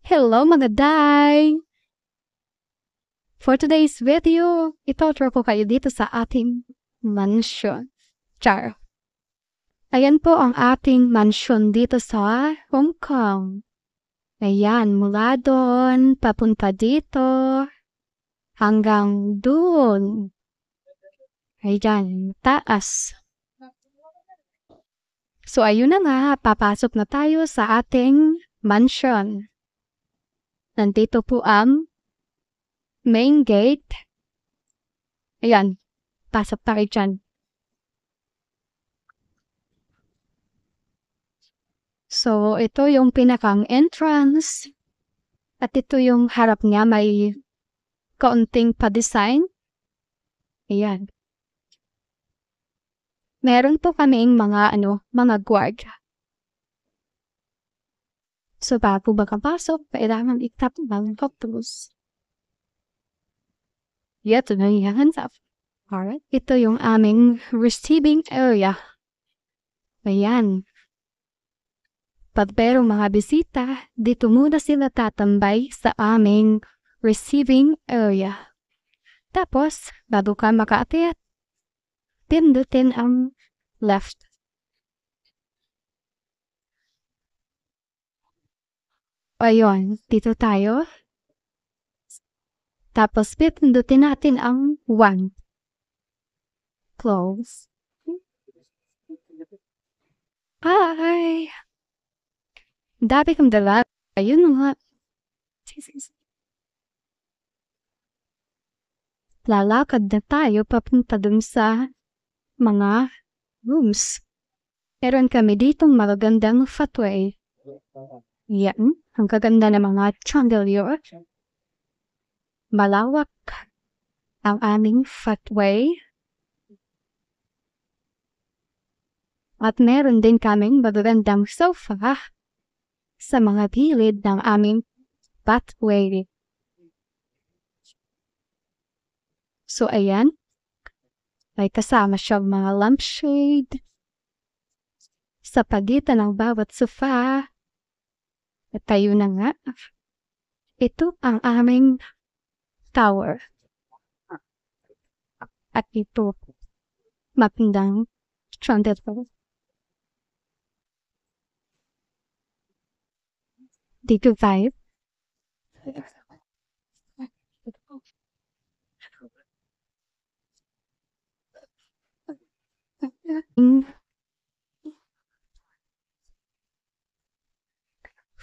Hello mga day! For today's video, ito-tour ko kayo dito sa ating mansion. Char. Ayan po ang ating mansion dito sa Hong Kong. Ayan, mula doon, papunta dito, hanggang doon. Ayan, taas. So ayun na nga, papasok na tayo sa ating mansion. Nandito po ang main gate. Ayan, pasok tayo dyan. So, ito yung pinakang entrance. At ito yung harap niya, may kaunting pa-design. Ayan. Meron po kaming mga guard. So, bago makapasok, kailangan itap ng cactus. Ito na yan. Alright. Ito yung aming receiving area. Ayan. Pag merong mga bisita, dito muna sila tatambay sa aming receiving area. Tapos, bago ka makaakyat, pindutin ang left. Ayun, dito tayo. Tapos, pindutin natin ang 1. Close. Hi! Dami kong dala. Ayun nga. Lalakad na tayo papunta dun sa mga rooms. Meron kami ditong magagandang footway. Yan, ang kaganda ng mga chandelier. Malawak ang aming footway. At meron din kaming magagandang sofa sa mga gilid ng aming pathway. So, ayan. May kasama siyang mga lampshade sa pagitan ng bawat sofa. At tayo na nga. Ito ang aming tower. At ito, mapindang chandelier. Dito tayo.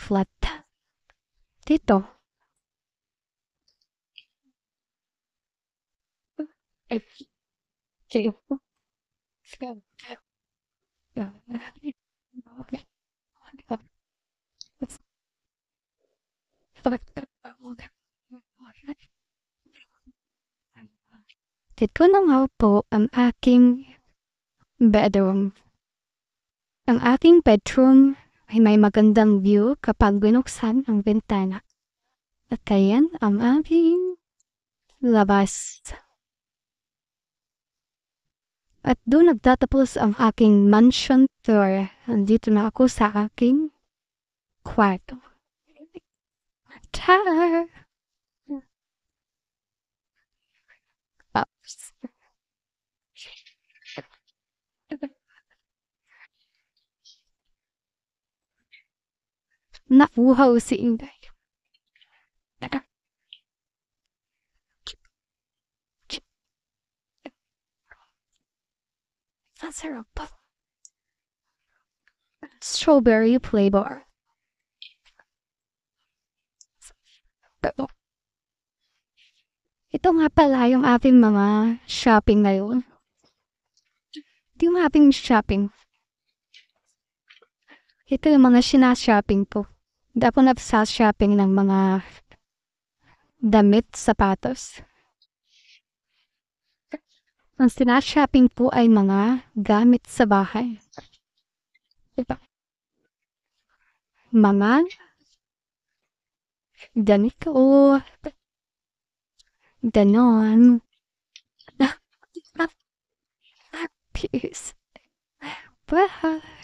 Flat. Dito. Dito na nga po ang aking bedroom. Ang aking bedroom ay may magandang view kapag binuksan ang bintana. At ayan ang aking labas. At doon nagtatapos ang aking mansion tour. Andito na ako sa aking kwarto. Tar! Oops. Nauhaw si Inday. Masarap pa. Strawberry flavor. Ito nga pala yung ating mga shopping ngayon. Ito yung ating shopping. Ito yung mga sinashopping ko. Hindi ako nagsa-shopping ng mga damit, sapatos. Ang sinashopping po ay mga gamit sa bahay. Diba? Mga ganito. Ganon. Peace. Bye.